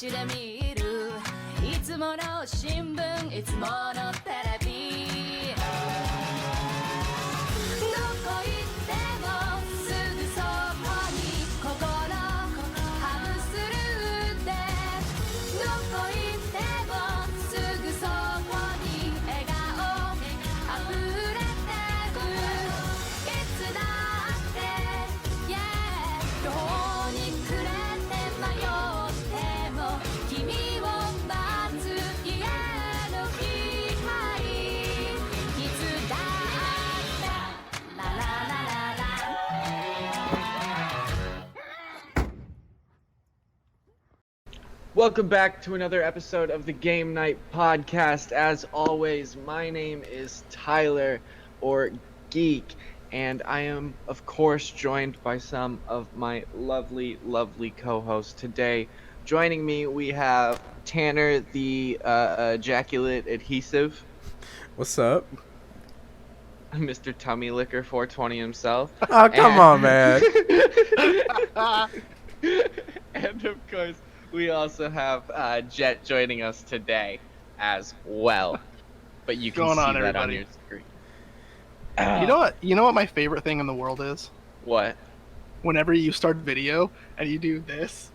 街で見るいつもの新聞いつものテレビどこ行ってもすぐそこに心ハムスルーでどこ行ってもすぐそこに笑顔あふれてるいつだって Yeah 途方に暮れて迷っても君を待つ家の光いつだってラララララ Welcome back to another episode of the GameNight Podcast. As always, my name is Tyler, or Geek, and I am, of course, joined by some of my lovely, lovely co-hosts today. Joining me, we have Tanner, the ejaculate adhesive, What's up? Mr. Tummy Licker 420 himself. Oh, come on, man. And of course, we also have Jet joining us today as well. But you can Going see on, that on everybody? your screen. You know what my favorite thing in the world is? What? Whenever you start video and you do this.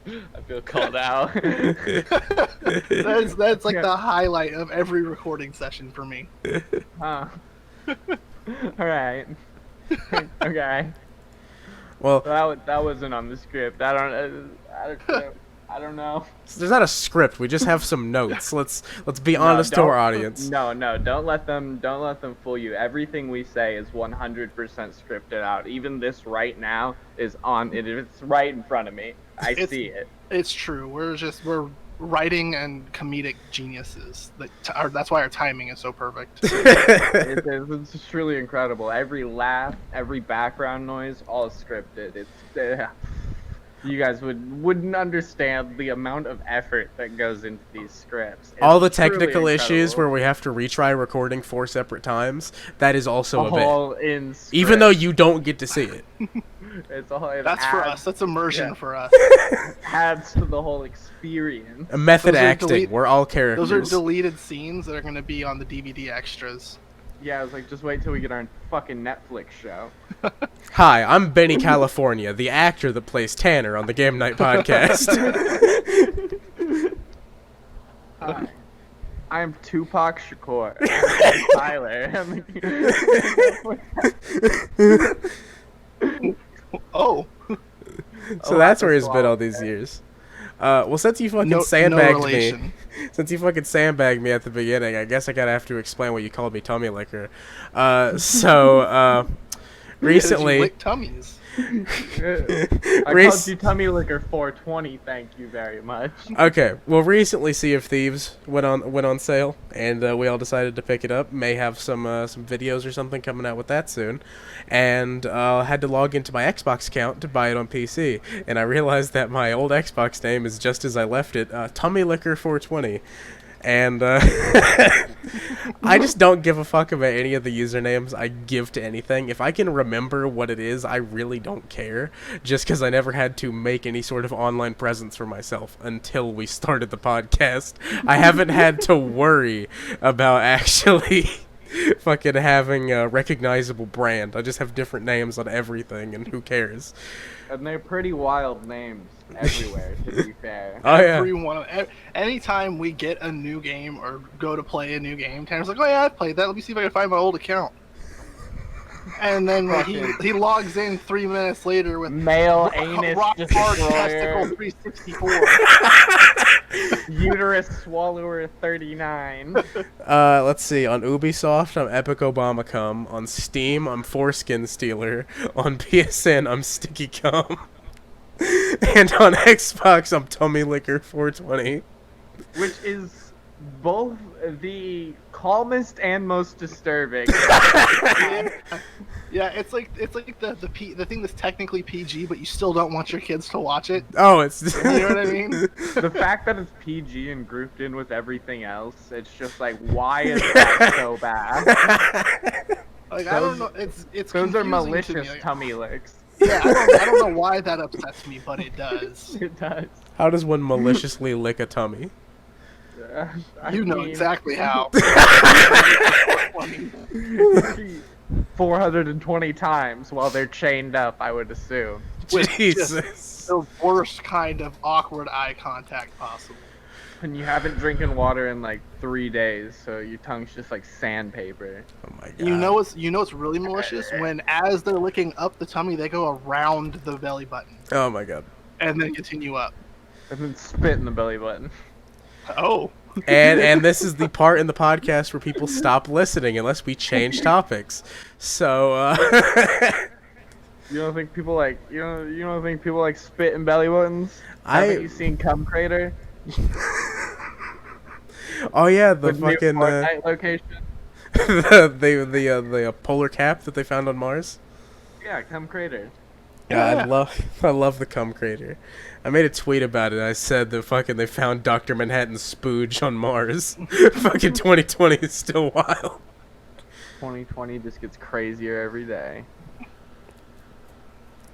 I feel called out. That's like the highlight of every recording session for me. Huh. Alright. Okay. Well, That wasn't on the script. I don't know. there's not a script. We just have some notes. Let's be honest to our audience. No, don't let them fool you. Everything we say is 100% scripted out. Even this right now is on it. It's right in front of me. I see it. It's true. We're writing and comedic geniuses. That's why our timing is so perfect. It's truly incredible. Every laugh, every background noise, all scripted. You guys wouldn't understand the amount of effort that goes into these scripts. All the It's truly technical issues incredible. where we have to retry recording 4 separate times, that is also a all bit. in script. Even though you don't get to see it. It's all it That's for adds- us. That's immersion yeah. for us. adds to the whole experience. A method Those are acting. We're all characters. Those are deleted scenes that are going to be on the DVD extras. Yeah, I was like, just wait till we get our fucking Netflix show. Hi, I'm Benny California, the actor that plays Tanner on the GameNight Podcast. Hi, I'm Tupac Shakur. I'm Tyler. Oh, So that's where he's been all these years. Well, since you fucking no sandbagged me, relation. since you fucking sandbagged me at the beginning, I guess I gotta have to explain what you called me tummy licker. Recently, You lick tummies. I called you Tummy Licker 420. Thank you very much. okay, well, recently Sea of Thieves went on sale, and we all decided to pick it up. May have some videos or something coming out with that soon, and had to log into my Xbox account to buy it on PC, and I realized that my old Xbox name is just as I left it, Tummy Licker 420. And I just don't give a fuck about any of the usernames I give to anything. If I can remember what it is, I really don't care, just because I never had to make any sort of online presence for myself until we started the podcast. I haven't had to worry about actually fucking having a recognizable brand. I just have different names on everything, and who cares? And they're pretty wild names everywhere, to be fair. Oh, yeah. Anytime we get a new game or go to play a new game, Tanner's like, "Oh yeah, I played that. Let me see if I can find my old account." And then he logs in 3 minutes later with Male anus rock hard testicle destroyer, 364. uterus swallower 39. Let's see. On Ubisoft, I'm Epic Obama Cum. On Steam, I'm Foreskin Stealer. On PSN, I'm Sticky Cum. And on Xbox, I'm Tummy Licker 420. Which is both the calmest and most disturbing. Yeah, it's like the thing that's technically PG, but you still don't want your kids to watch it. Oh, it's You know what I mean? The fact that it's PG and grouped in with everything else, it's just like, why is that so bad? Like I don't know, it's Those are confusing malicious to me. tummy licks. Yeah, I don't know why that upsets me, but it does. It does. How does one maliciously lick a tummy? You know exactly how. 420 times while they're chained up, I would assume. With Jesus. the worst kind of awkward eye contact possible. And you haven't drinking water in like 3 days, so your tongue's just like sandpaper. Oh my god. You know what's really malicious? When as they're licking up the tummy, they go around the belly button Oh my god. and then continue up. And then spit in the belly button. Oh. And this is the part in the podcast where people stop listening unless we change topics. So You don't think people like you don't think people like spit in belly buttons? Haven't you seen Cum Crater? Oh yeah, the With new fucking Fortnite location? the polar cap that they found on Mars. Yeah, Cum Crater. Yeah, I love the cum crater. I made a tweet about it. I said that fucking they found Dr. Manhattan's spooge on Mars. Fucking 2020 is still wild. 2020 just gets crazier every day.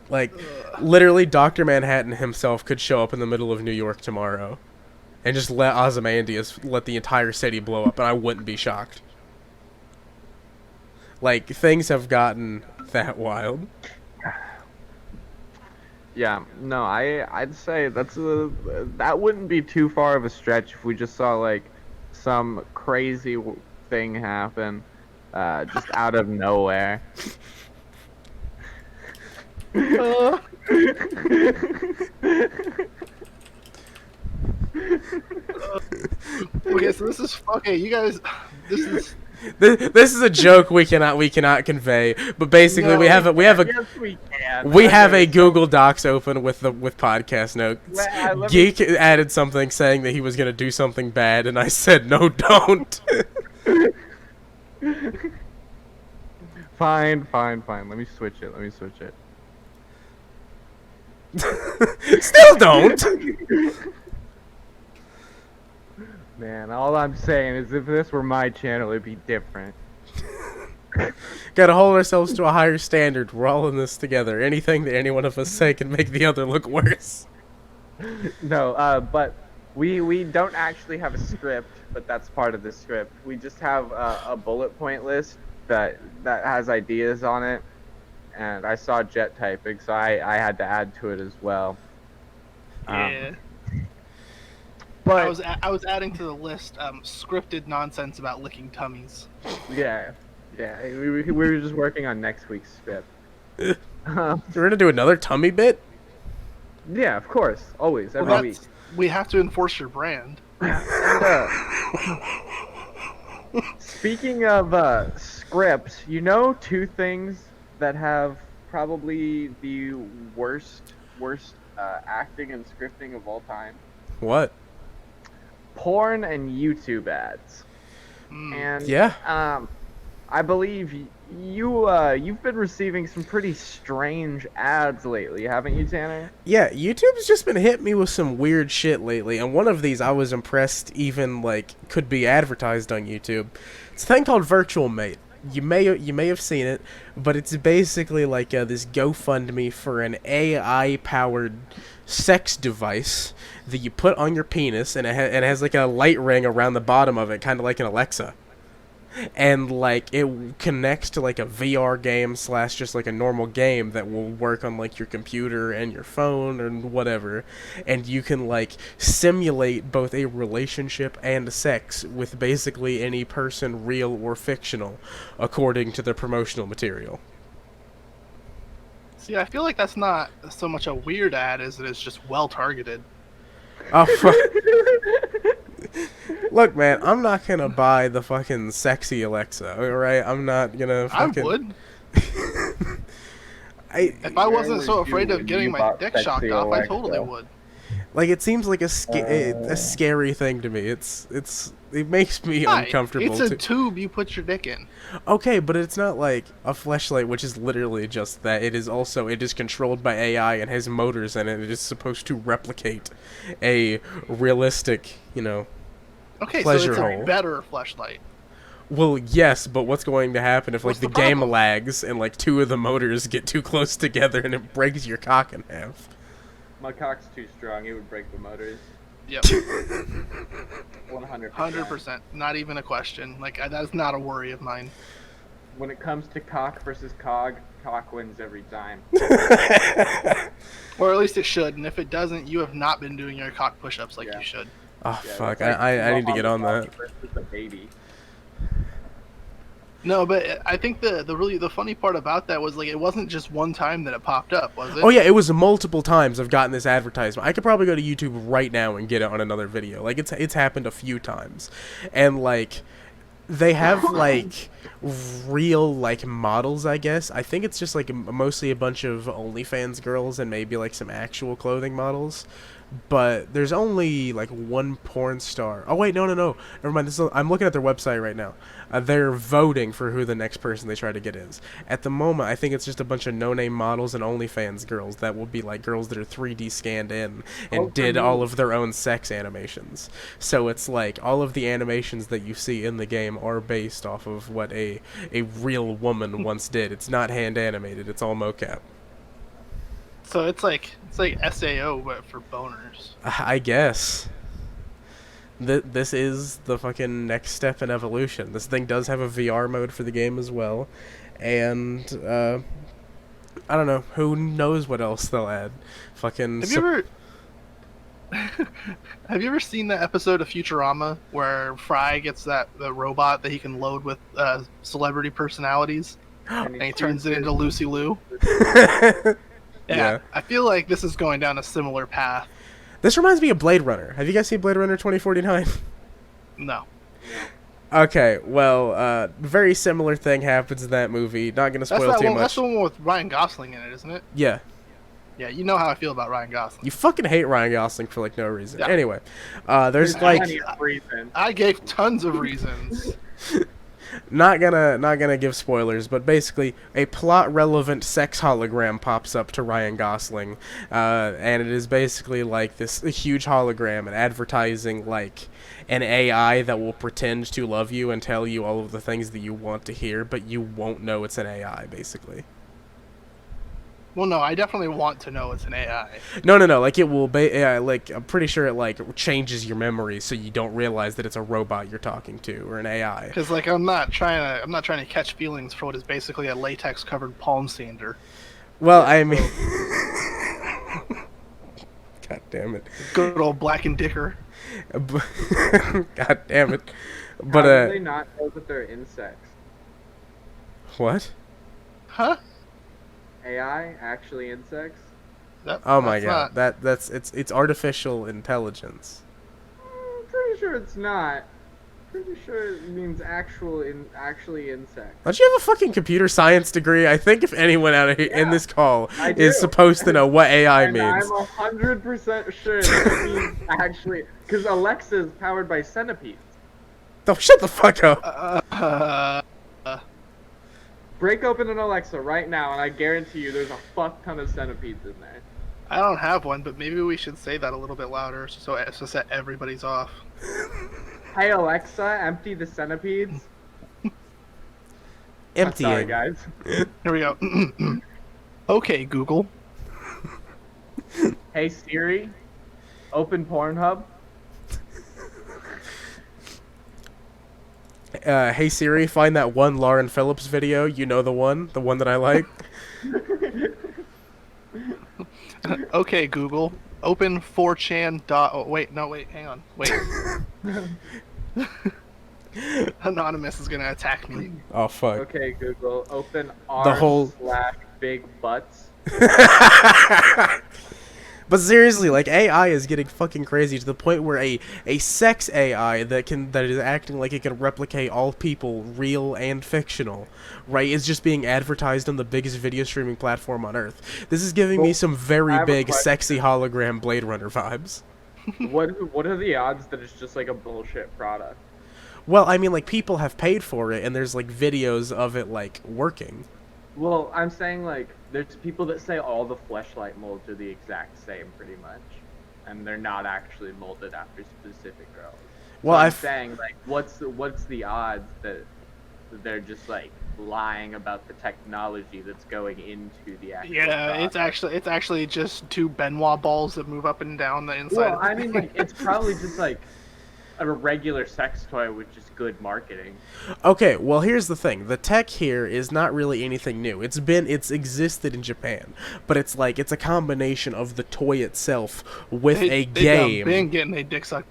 Like, literally, Dr. Manhattan himself could show up in the middle of New York tomorrow and just let Ozymandias let the entire city blow up, and I wouldn't be shocked. Like, things have gotten that wild. Yeah, no, I'd say that wouldn't be too far of a stretch if we just saw like some crazy thing happen, just out of nowhere. Okay, so this is okay. You guys, this is. This is a joke we cannot convey, but basically No, we have a yes, we can. we have a Google Docs open with podcast notes. Let me- Geek added something saying that he was gonna do something bad, and I said no, don't. Fine. Let me switch it. Still don't. Man, all I'm saying is if this were my channel, it'd be different. Gotta hold ourselves to a higher standard. We're all in this together. Anything that any one of us say can make the other look worse. No, but we don't actually have a script, but that's part of the script. We just have a bullet point list that has ideas on it, and I saw Jet typing, so I had to add to it as well. Yeah. But I was adding to the list scripted nonsense about licking tummies. yeah, we were just working on next week's script. We're gonna do another tummy bit. Yeah, of course, always, every Well, week. we have to enforce your brand. And, speaking of scripts, you know two things that have probably the worst acting and scripting of all time? What? Porn and YouTube ads. And Yeah. I believe you've been receiving some pretty strange ads lately, haven't you, Tanner? Yeah, YouTube's just been hitting me with some weird shit lately, and one of these I was impressed even like could be advertised on YouTube. It's a thing called Virtual Mate. You may have seen it, but it's basically like this GoFundMe for an AI-powered sex device that you put on your penis, and it has like a light ring around the bottom of it, kind of like an Alexa. And like it connects to like a VR game / just like a normal game that will work on like your computer and your phone and whatever, and you can like simulate both a relationship and sex with basically any person, real or fictional, according to the promotional material. See, I feel like that's not so much a weird ad as it is just well targeted. Oh, fuck. Look, man, I'm not gonna buy the fucking sexy Alexa, alright? I'm not gonna fucking... I would. If I Where wasn't were so you afraid of when getting you my bought dick sexy shocked off, I Alexa? totally would. Like, it seems like a scary thing to me. It makes me Hi, uncomfortable. it's a tube you put your dick in. Okay, but it's not like a fleshlight, which is literally just that. It is controlled by AI and has motors in it. It is supposed to replicate a realistic, Okay, so pleasure it's hole. a better fleshlight. Well, yes, but what's going to happen if, like, What's the the game problem? lags and, like, two of the motors get too close together and it breaks your cock in half? My cock's too strong. It would break the motors. Yep. 100%. 100%. Not even a question. Like, that is not a worry of mine. When it comes to cock versus cog, cock wins every time. Or at least it should. And if it doesn't, you have not been doing your cock push-ups like Yeah. you should. Oh, Yeah, fuck. that's like I need to get on Muhammad that. Ali versus a baby. No, but I think the funny part about that was, like, it wasn't just one time that it popped up, was it? Oh, yeah, it was multiple times I've gotten this advertisement. I could probably go to YouTube right now and get it on another video. Like, it's happened a few times. And, like, they have, like, real, like, models, I guess. I think it's just, like, mostly a bunch of OnlyFans girls and maybe, like, some actual clothing models. But there's only, like, one porn star. Oh, wait, no. Never mind. I'm looking at their website right now. They're voting for who the next person they try to get is. At the moment, I think it's just a bunch of no-name models and OnlyFans girls that will be, like, girls that are 3D scanned in and did all of their own sex animations. So it's, like, all of the animations that you see in the game are based off of what a real woman once did. It's not hand-animated. It's all mocap. So it's like SAO, but for boners. I guess. This is the fucking next step in evolution. This thing does have a VR mode for the game as well. And, I don't know. Who knows what else they'll add. Fucking... Have you ever seen the episode of Futurama where Fry gets the robot that he can load with celebrity personalities? And he turns it into Lucy Liu? Yeah, I feel like this is going down a similar path. This reminds me of Blade Runner. Have you guys seen Blade Runner 2049? No. Okay, well, very similar thing happens in that movie. Not gonna spoil too much. That's the one with Ryan Gosling in it, isn't it? Yeah. Yeah, you know how I feel about Ryan Gosling. You fucking hate Ryan Gosling for, like, no reason. Yeah. Anyway, there's, like... plenty of reasons. I gave tons of reasons. Not gonna give spoilers, but basically a plot-relevant sex hologram pops up to Ryan Gosling, and it is basically like this huge hologram and advertising like an AI that will pretend to love you and tell you all of the things that you want to hear, but you won't know it's an AI, basically. Well, no, I definitely want to know it's an AI. No, like it will like I'm pretty sure it like changes your memory so you don't realize that it's a robot you're talking to or an AI. Because, like, I'm not trying to catch feelings for what is basically a latex-covered palm sander. Well, I mean, God damn it. Good old Black and Dicker. God damn it. But How do they not know that they're insects? what? Huh? AI actually insects? Oh my That's god. not- It's artificial intelligence. Pretty sure it's not. Pretty sure it means actually insects. Don't you have a fucking computer science degree? I think if anyone out of here in Yeah, this call I is do. supposed to know what AI And means. I'm 100% sure that it means actually, because Alexa is powered by centipedes. Oh, shut the fuck up. Break open an Alexa right now, and I guarantee you there's a fuck ton of centipedes in there. I don't have one, but maybe we should say that a little bit louder so set everybody's off. Hey Alexa, empty the centipedes. Emptying. Sorry, guys. Here we go. Okay, Google. Hey Siri, open Pornhub. Hey Siri, find that one Lauren Phillips video. You know the one that I like. Okay, Google. Open 4chan. Oh, wait, hang on. Wait. Anonymous is gonna attack me. Oh fuck. Okay, Google, open The whole- r/big butts. But seriously, like AI is getting fucking crazy to the point where a sex AI that is acting like it can replicate all people, real and fictional, right, is just being advertised on the biggest video streaming platform on earth. This is giving me some I very have a big, question. sexy hologram Blade Runner vibes. What are the odds that it's just like a bullshit product? Well, I mean, like, people have paid for it, and there's, like, videos of it, like, working. Well, I'm saying like there's people that say all the fleshlight molds are the exact same pretty much, and they're not actually molded after specific girls. Well, so I'm I've... saying like what's the odds that they're just like lying about the technology that's going into the actual Yeah, product. it's actually just two Benoit balls that move up and down the inside. Well, of the I mean, thing. like, it's probably just like a regular sex toy with just good marketing. Okay, well here's the thing. The tech here is not really anything new. It's existed in Japan, but it's a combination of the toy itself with a game. They've been getting their dick sucked.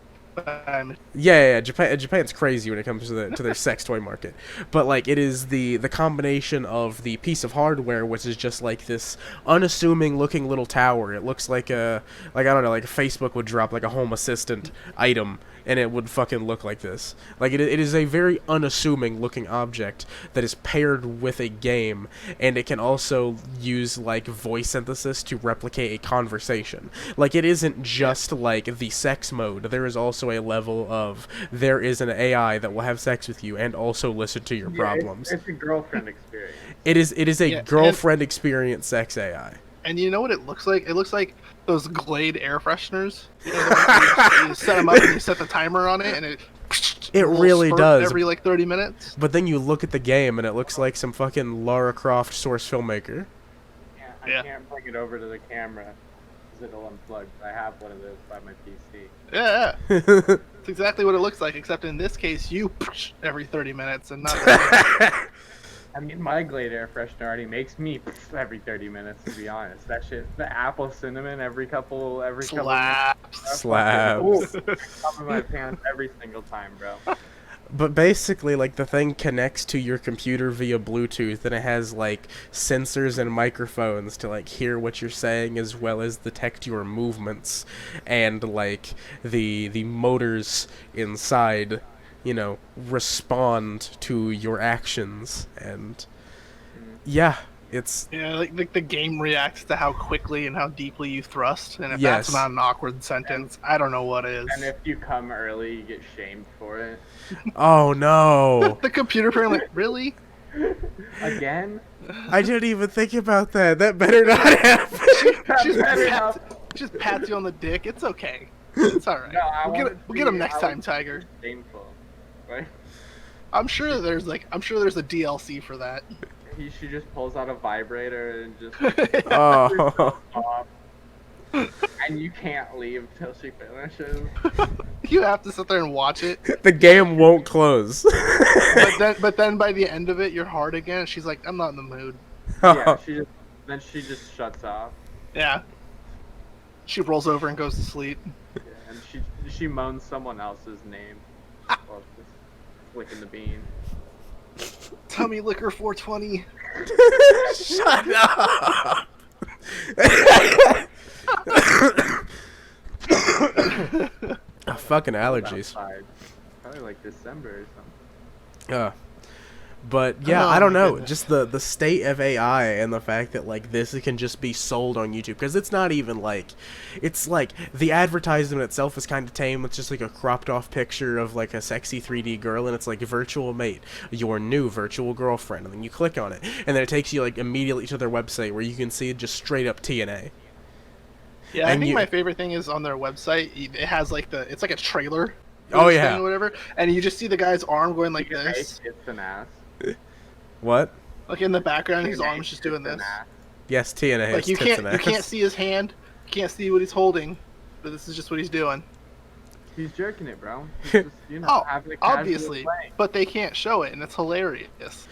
Yeah. Japan's crazy when it comes to their sex toy market. But like it is the combination of the piece of hardware, which is just like this unassuming looking little tower. It looks like I don't know, like Facebook would drop like a Home Assistant item and it would fucking look like this. Like it is a very unassuming looking object that is paired with a game, and it can also use like voice synthesis to replicate a conversation. Like it isn't just like the sex mode. There is also a level of there is an AI that will have sex with you and also listen to your problems. It's a girlfriend experience. It is a Yeah, girlfriend experience sex AI. And you know what it looks like? It looks like those Glade air fresheners. You know, the ones you set them up and you set the timer on it, and It will really spurt does. every like 30 minutes. But then you look at the game and it looks like some fucking Lara Croft source filmmaker. I Yeah. can't bring it over to the camera because it'll unplug. I have one of those by my PC. Yeah, it's exactly what it looks like, except in this case, you every 30 minutes and not. I mean, my Glade air freshener already makes me every 30 minutes. To be honest, that shit, the apple cinnamon every couple Slaps. Slaps. Top of my pants every single time, bro. But basically, like, the thing connects to your computer via Bluetooth, and it has, like, sensors and microphones to, like, hear what you're saying as well as detect your movements. And, like, the motors inside, you know, respond to your actions. And, yeah, it's... Yeah, like the game reacts to how quickly and how deeply you thrust, and if Yes. that's not an awkward sentence, I don't know what is. And if you come early, you get shamed for it. Oh, no. The computer parent, like, really? Again? I didn't even think about that. That better not happen. Just pats you on the dick. It's okay. It's all right. No, I we'll want get him next time, Tiger. Shameful. Right? I'm sure there's a DLC for that. She just pulls out a vibrator and just Oh. off. And you can't leave till she finishes. You have to sit there and watch it. The game won't close. But then by the end of it, you're hard again. And she's like, I'm not in the mood. Yeah, she just shuts off. Yeah. She rolls over and goes to sleep. Yeah, and she moans someone else's name while just flicking the bean. Tummy liquor 420. Shut up. Fucking allergies. Outside. Probably like December or something. But yeah, Oh, I don't my know. goodness. Just the state of AI and the fact that like this can just be sold on YouTube, because it's not even like, it's like the advertisement itself is kind of tame. It's just like a cropped off picture of like a sexy 3D girl, and it's like virtual mate, your new virtual girlfriend, and then you click on it, and then it takes you like immediately to their website where you can see just straight up TNA. Yeah, I And think you- my favorite thing is on their website. It has like it's like a trailer. Oh, thing yeah. Or whatever, and you just see the guy's arm going like Hey, this. it's an ass. What? Like in the background, his TNA, arm's just doing it's an this. ass. Yes, TNA. Like it's you tits can't and ass. see his hand, you can't see what he's holding, but this is just what he's doing. He's jerking it, bro. He's just, Oh, having a casual obviously, play. but they can't show it, and it's hilarious.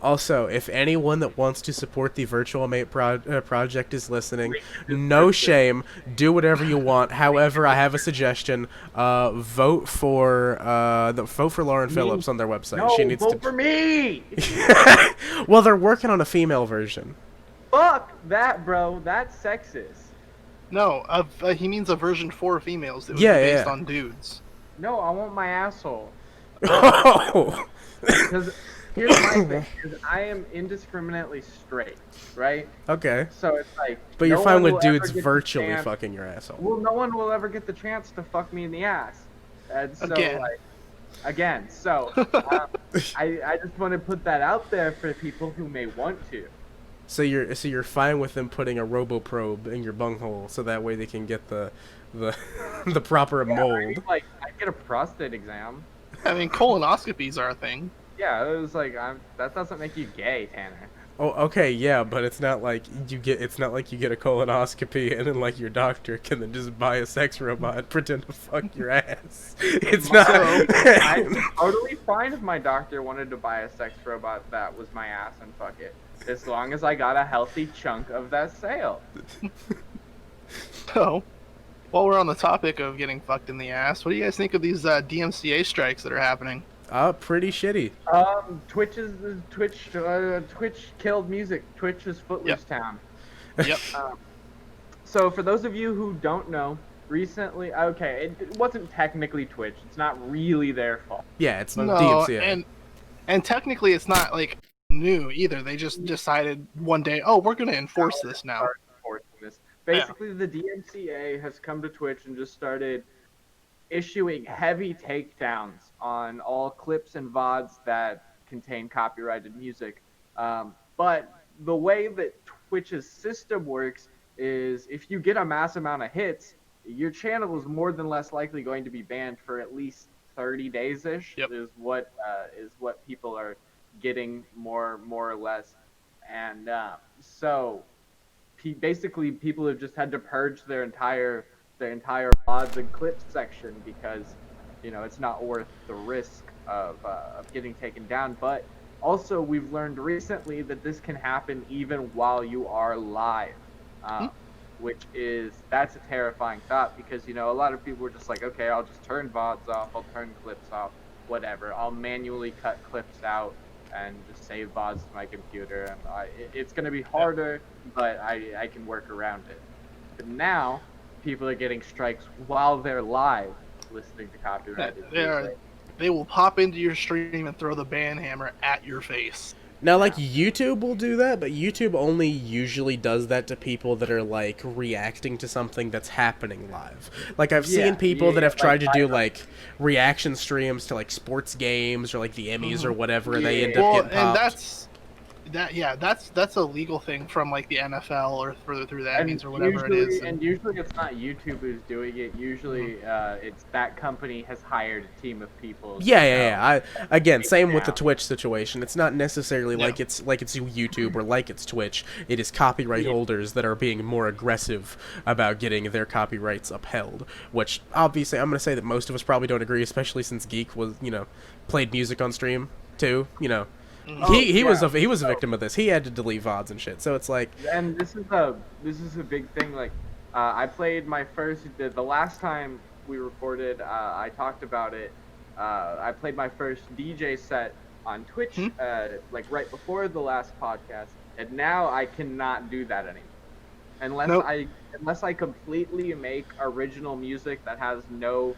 Also, if anyone that wants to support the Virtual Mate project is listening, no shame, do whatever you want. However, I have a suggestion: vote for Lauren Phillips on their website. No, She needs vote for me! Well, they're working on a female version. Fuck that, bro. That's sexist. No, he means a version for females that would Yeah, be based yeah. on dudes. No, I want my asshole. Oh. Because here's my thing: is I am indiscriminately straight, right? Okay, So it's like. but you're no fine one with will ever dudes get the virtually chance- fucking your asshole. Well, no one will ever get the chance to fuck me in the ass. And so, Again. like, again. So, I just want to put that out there for people who may want to. So you're fine with them putting a roboprobe in your bunghole, so that way they can get the proper Yeah, mold. I mean, like, I get a prostate exam. I mean, colonoscopies are a thing. Yeah, it was like that doesn't make you gay, Tanner. Oh, okay, yeah, but it's not like it's not like you get a colonoscopy and then like your doctor can then just buy a sex robot and pretend to fuck your ass. It's not. I'm totally fine if my doctor wanted to buy a sex robot that was my ass and fuck it, as long as I got a healthy chunk of that sale. So, while we're on the topic of getting fucked in the ass, what do you guys think of these DMCA strikes that are happening? Pretty shitty. Twitch killed music. Twitch is Footloose Town. Yep. So for those of you who don't know, recently, okay, it wasn't technically Twitch. It's not really their fault. Yeah, it's No, DMCA. and technically it's not like new either. They just decided one day, oh, we're going to enforce this now. Basically, the DMCA has come to Twitch and just started issuing heavy takedowns on all clips and VODs that contain copyrighted music. But the way that Twitch's system works is if you get a mass amount of hits, your channel is more than less likely going to be banned for at least 30 days-ish. Yep. is what people are getting more or less. And so basically people have just had to purge their entire VODs and clips section because, you know, it's not worth the risk of getting taken down. But also we've learned recently that this can happen even while you are live, that's a terrifying thought because, you know, a lot of people are just like, okay, I'll just turn VODs off, I'll turn clips off, whatever. I'll manually cut clips out and just save VODs to my computer. And it's going to be harder, but I can work around it. But now people are getting strikes while they're live listening to copyrighted music. They will pop into your stream and throw the ban hammer at your face. Now, like, YouTube will do that, but YouTube only usually does that to people that are, like, reacting to something that's happening live. Like, I've seen people that have tried to do, like, reaction streams to, like, sports games or, like, the Emmys or whatever, and they end up getting popped. And that's a legal thing from like the NFL or through the Emmys or whatever it is. And usually it's not YouTube who's doing it. Usually it's that company has hired a team of people. Yeah. Again, same with the Twitch situation. It's not necessarily like it's YouTube or like it's Twitch. It is copyright holders that are being more aggressive about getting their copyrights upheld. Which obviously I'm gonna say that most of us probably don't agree, especially since Geek was played music on stream too. He was a victim of this. He had to delete VODs and shit. So it's like, and this is a big thing. Like, I played my first. The last time we recorded, I talked about it. I played my first DJ set on Twitch, like right before the last podcast, and now I cannot do that anymore, unless I completely make original music that has no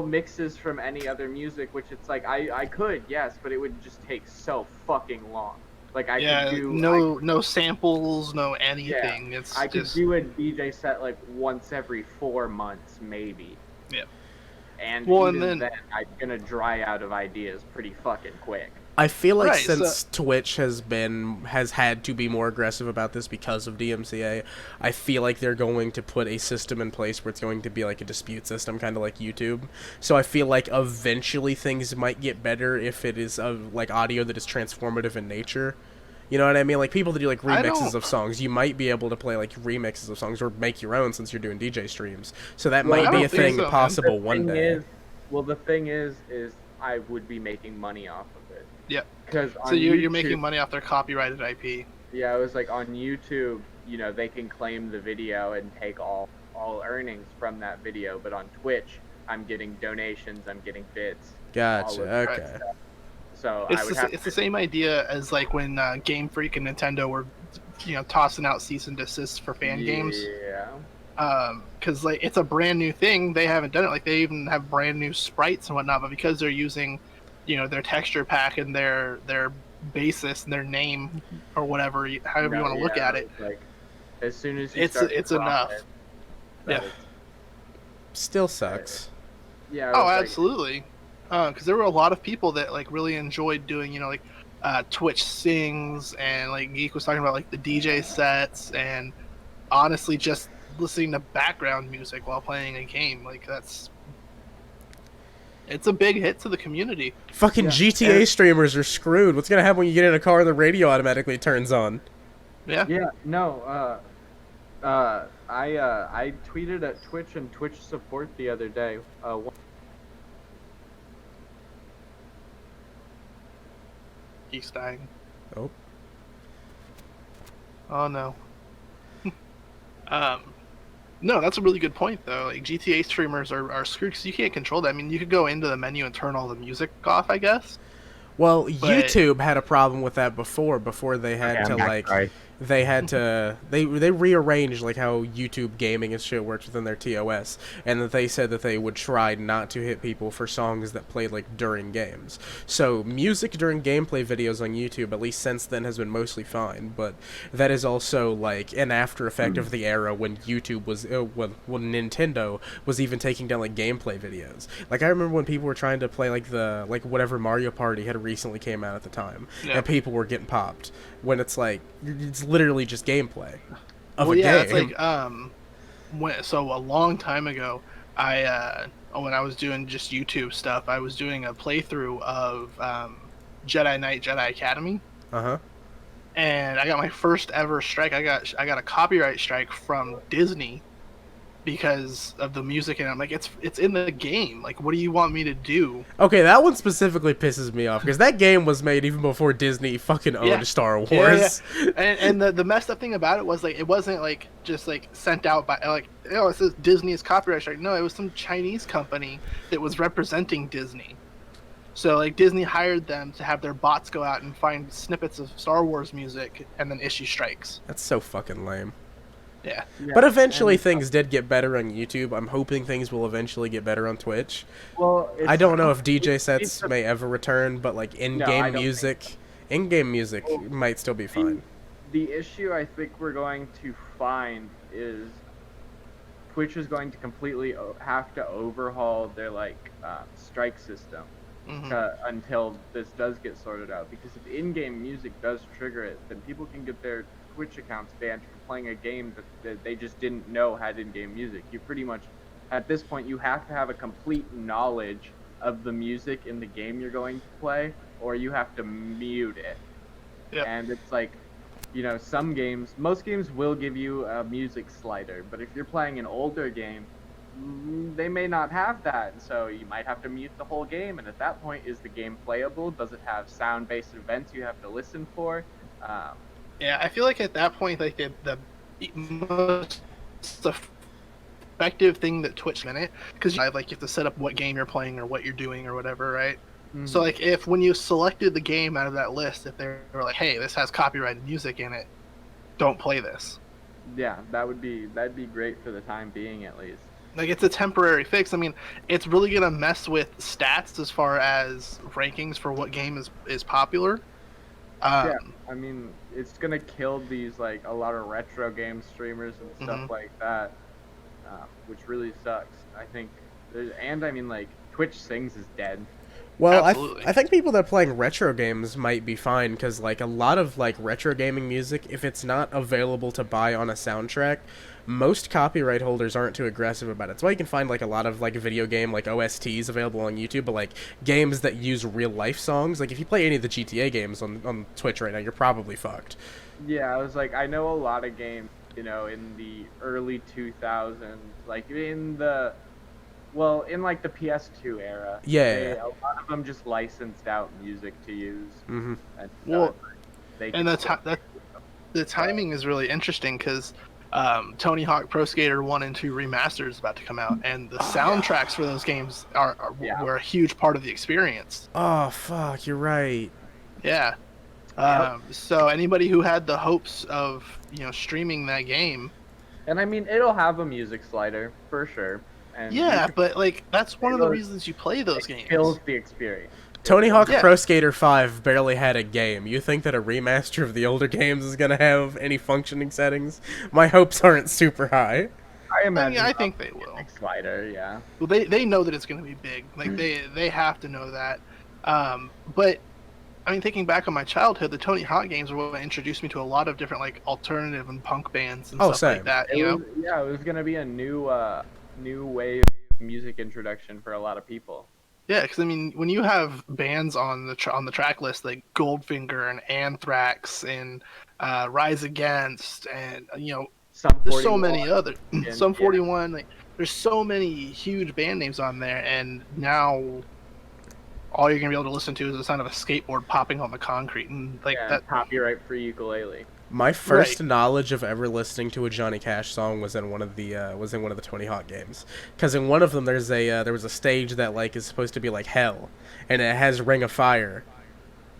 mixes from any other music, which it's like I could, yes, but it would just take so fucking long. Like I could do no samples, no anything. Yeah, It's I could do a DJ set like once every 4 months maybe. Yeah. And even then I'm gonna dry out of ideas pretty fucking quick. I feel like since Twitch has had to be more aggressive about this because of DMCA, I feel like they're going to put a system in place where it's going to be like a dispute system, kind of like YouTube. So I feel like eventually things might get better if it is like audio that is transformative in nature. You know what I mean? Like people that do like remixes of songs, you might be able to play like remixes of songs or make your own since you're doing DJ streams. So that might be a thing possible one day. The thing is I would be making money off of it. Yeah. So you're making money off their copyrighted IP. Yeah, it was like on YouTube, they can claim the video and take all earnings from that video, but on Twitch, I'm getting donations, I'm getting bits. Gotcha. Okay. So it's the same idea as like when Game Freak and Nintendo were, tossing out cease and desist for fan games. Yeah. Because like it's a brand new thing, they haven't done it. Like they even have brand new sprites and whatnot, but because they're using their texture pack and their basis and their name or whatever, however you want to look at it. Like, as soon as it's enough. Yeah. Still sucks. Yeah. Oh, absolutely. Because there were a lot of people that like really enjoyed doing, Twitch sings, and like Geek was talking about like the DJ sets, and honestly just listening to background music while playing a game. Like that's It's a big hit to the community. Fucking Yeah. GTA streamers are screwed. What's gonna happen when you get in a car and the radio automatically turns on? Yeah. Yeah, no, I tweeted at Twitch and Twitch support the other day. He's dying. Oh. Oh no. No, that's a really good point though. Like GTA streamers are screwed because you can't control that. I mean, you could go into the menu and turn all the music off, I guess. Well, But- YouTube had a problem with that before they had to like they rearranged like how YouTube gaming and shit works within their TOS, and that they said that they would try not to hit people for songs that played like during games. So music during gameplay videos on YouTube, at least since then, has been mostly fine, but that is also like an after effect of the era when YouTube was when Nintendo was even taking down like gameplay videos. Like I remember when people were trying to play like the whatever Mario Party had recently came out at the time, Yeah. and people were getting popped when it's like it's literally just gameplay of Well, a yeah, game. it's like so a long time ago, when I was doing just YouTube stuff, I was doing a playthrough of Jedi Knight Jedi Academy, Uh-huh. and I got my first ever strike. I got a copyright strike from Disney because of the music, and I'm like, it's in the game. Like, what do you want me to do? Okay, that one specifically pisses me off because that game was made even before Disney fucking owned Yeah. Star Wars. Yeah. And the messed up thing about it was like it wasn't like just like sent out by like it says Disney's copyright strike. No, it was some Chinese company that was representing Disney. So like Disney hired them to have their bots go out and find snippets of Star Wars music and then issue strikes. That's so fucking lame. Yeah. But eventually and- things did get better on YouTube. I'm hoping things will eventually get better on Twitch. Well, I don't know if DJ it's sets a- may ever return, but like I in-game don't music, in-game music Well, might still be fine. The issue I think we're going to find is Twitch is going to completely have to overhaul their strike system Mhm. until this does get sorted out. Because if in-game music does trigger it, then people can get their Twitch accounts banned for playing a game that they just didn't know had in-game music. You pretty much, at this point, you have to have a complete knowledge of the music in the game you're going to play, or you have to mute it. Yep. And it's like, you know, most games will give you a music slider, but if you're playing an older game, they may not have that, so you might have to mute the whole game. And at that point, is the game playable? Does it have sound-based events you have to listen for? Yeah, I feel like at that point, like the most effective thing that Twitch minute, because you have to set up what game you're playing or what you're doing or whatever, right? So like if when you selected the game out of that list, if they were like, hey, this has copyrighted music in it, don't play this. Yeah, that'd be great for the time being, at least. Like it's a temporary fix. I mean, it's really gonna mess with stats as far as rankings for what game is popular. Yeah, I mean, it's gonna kill these a lot of retro game streamers and stuff Mhm. like that, which really sucks. I think, Twitch Sings is dead. Well, Absolutely. I think people that are playing retro games might be fine because like a lot of retro gaming music, if it's not available to buy on a soundtrack, most copyright holders aren't too aggressive about it. That's why you can find a lot of video game OSTs available on YouTube, but games that use real life songs. Like if you play any of the GTA games on Twitch right now, you're probably fucked. Yeah, I know a lot of games, in the early 2000s, in the PS2 era. Yeah. A lot of them just licensed out music to use. Mm-hmm. And, Well, they and could the timing is really interesting because Tony Hawk Pro Skater 1 and 2 Remastered is about to come out, and the soundtracks for those games were a huge part of the experience. Oh fuck, you're right. Yeah. Yep. So anybody who had the hopes of streaming that game, And I mean, it'll have a music slider for sure. And yeah, but that's one of the It reasons you play those games. kills the experience. Tony Hawk Yeah. Pro Skater 5 barely had a game. You think that a remaster of the older games is gonna have any functioning settings? My hopes aren't super high. I imagine. I think they will. music slider, yeah. Well, they know that it's going to be big. They have to know that. But I mean, thinking back on my childhood, the Tony Hawk games were what introduced me to a lot of different alternative and punk bands and stuff same. like that. It You know, was gonna be a new wave music introduction for a lot of people. Yeah, because I mean, when you have bands on the track list like Goldfinger and Anthrax and Rise Against, and Some there's so 41. many other And, some yeah. 41. Like, there's so many huge band names on there, and now all you're gonna be able to listen to is the sound of a skateboard popping on the concrete, and like Yeah, that. copyright-free ukulele. My first Right. knowledge of ever listening to a Johnny Cash song was in one of the Tony Hawk games. Because in one of them, there was a stage that like is supposed to be like hell, and it has "Ring of Fire"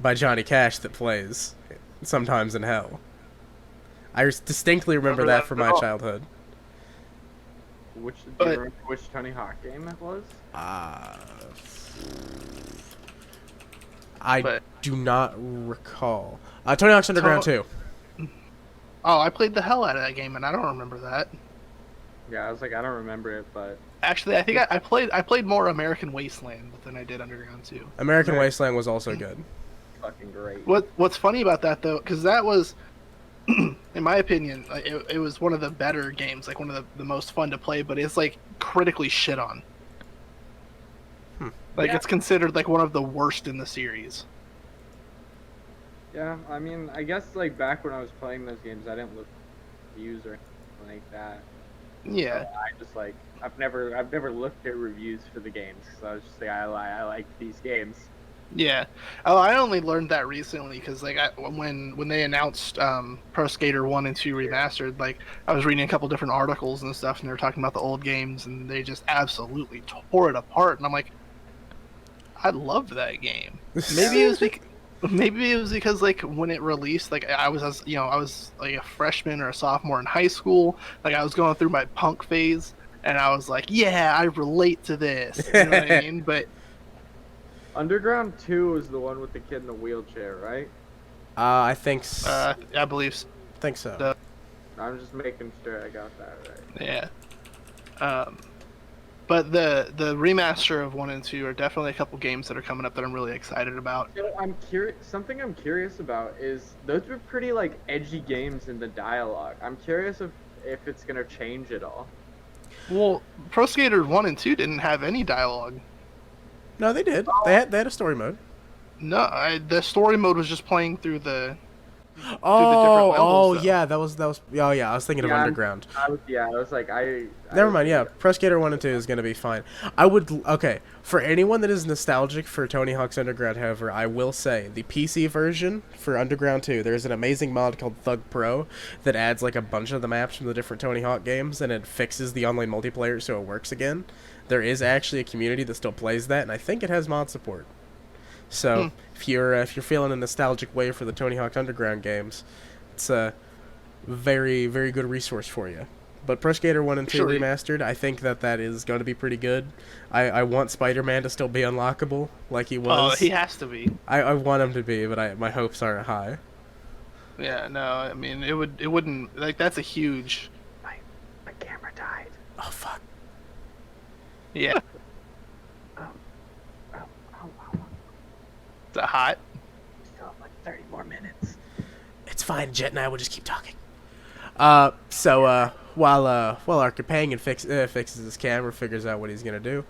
by Johnny Cash that plays sometimes in hell. I distinctly remember Remember that that from my at all? childhood. Do you But- remember which Tony Hawk game it was? I But- do not recall. Tony Hawk's Underground 2. Oh, I played the hell out of that game, and I don't remember that. Yeah, I was like, I don't remember it, but Actually, I think I played more American Wasteland than I did Underground 2. American Right. Wasteland was also good. fucking great. What's funny about that though, because that was, in my opinion, it was one of the better games, like one of the most fun to play, but it's like critically shit on. Like Yeah. it's considered like one of the worst in the series. Yeah, I mean, I guess like back when I was playing those games, I didn't look at reviews or anything like that. Yeah. So I just like I've never looked at reviews for the games because I was just like I like these games. Yeah. Oh, I only learned that recently because like when they announced Pro Skater 1 and 2 Remastered, like I was reading a couple different articles and stuff, and they were talking about the old games, and they just absolutely tore it apart. And I'm like, I loved that game. Maybe it was because like when it released, like I was like a freshman or a sophomore in high school, like I was going through my punk phase, and I was like, yeah, I relate to this. You know what I mean? But Underground 2 was the one with the kid in the wheelchair, right? I think I believe so. think so. the- I'm just making sure I got that right. Yeah. But the remaster of 1 and 2 are definitely a couple games that are coming up that I'm really excited about. So I'm curious. Something I'm curious about is those were pretty like edgy games in the dialogue. I'm curious if it's gonna change at all. Well, Pro Skater 1 and 2 didn't have any dialogue. No, they did. They had a story mode. No, the story mode was just playing through the. Oh, levels, though. yeah, that was. Oh, yeah, I was thinking of Yeah, Underground. I was like Never mind. Yeah, Pro Skater 1 and 2 is gonna be fine. Okay, for anyone that is nostalgic for Tony Hawk's Underground, however, I will say the PC version for Underground 2, there's an amazing mod called Thug Pro that adds like a bunch of the maps from the different Tony Hawk games, and it fixes the online multiplayer so it works again. There is actually a community that still plays that, and I think it has mod support. So if you're feeling a nostalgic way for the Tony Hawk Underground games, it's a very, very good resource for you. But Pro Skater 1 and 2 Sure. Remastered, I think that is going to be pretty good. I want Spider-Man to still be unlockable like he was. Oh, he has to be. I want him to be, but my hopes aren't high. Yeah, no, I mean it wouldn't like that's a huge. My camera died. Oh, fuck. Yeah, Oh. it's a hot. Still have like 30 more minutes. It's fine, Jet and I will just keep talking. While our companion fixes his camera, figures out what he's gonna do,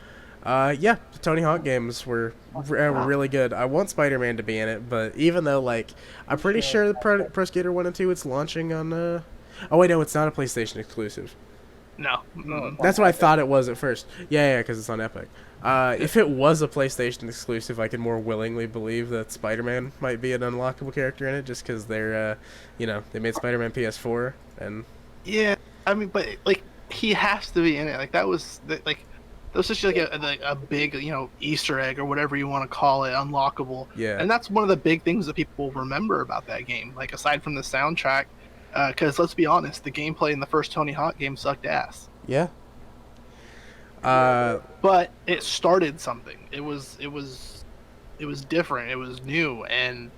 the Tony Hawk games were really good. I want Spider-Man to be in it, but even though like I'm pretty sure the Pro Skater 1 and 2 it's launching on oh wait, no, it's not a PlayStation exclusive. No. That's what I thought it was at first. Yeah, because it's on Epic. If it was a PlayStation exclusive, I could more willingly believe that Spider-Man might be an unlockable character in it, just because they're, they made Spider-Man PS4, and Yeah, I mean, but like he has to be in it. Like that was such like a big Easter egg or whatever you want to call it, unlockable. Yeah. And that's one of the big things that people remember about that game. Like aside from the soundtrack, because let's be honest, the gameplay in the first Tony Hawk game sucked ass. yeah. But it started something. It was different. It was new, and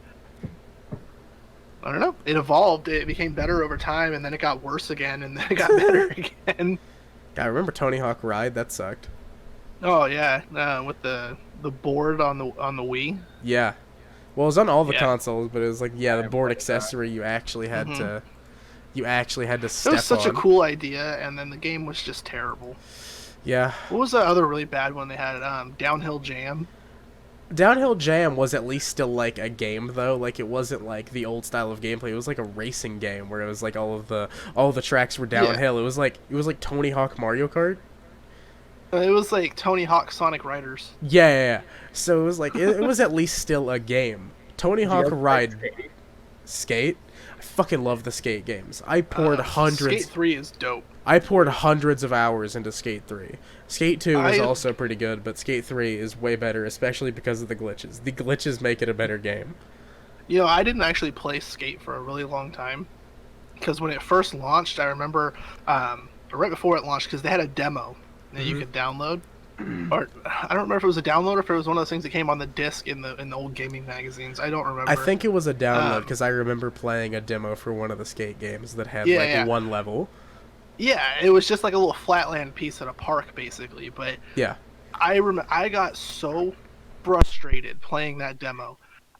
I don't know. It evolved. It became better over time, and then it got worse again, and then it got better again. I remember Tony Hawk Ride. That sucked. Oh yeah, with the board on the Wii. Yeah. Well, it was on all the Yeah. consoles, but it was like, the I board played that. accessory you actually had Mhm. to It step was such on. a cool idea, and then the game was just terrible. Yeah. What was the other really bad one they had? Downhill Jam. Downhill Jam was at least still like a game though. Like it wasn't like the old style of gameplay. It was like a racing game where it was like all the tracks were downhill. Yeah. It was like Tony Hawk Mario Kart. It was like Tony Hawk Sonic Riders. Yeah. So it was like it was at least still a game. Tony Do you Hawk guys play Ride Skate? Skate. I fucking love the Skate games. I poured hundreds. Skate 3 is dope. I poured hundreds of hours into Skate 3. Skate 2 was I- also pretty good, but Skate 3 is way better, especially because of the glitches. The glitches make it a better game. You know, I didn't actually play Skate for a really long time because when it first launched, I remember right before it launched, because they had a demo that you could download. Or I don't remember if it was a download or if it was one of those things that came on the disc in the old gaming magazines. I don't remember. I think it was a download because I remember playing a demo for one of the Skate games that had one level. Yeah, it was just like a little flatland piece at a park, basically. But Yeah. I got so frustrated playing that demo,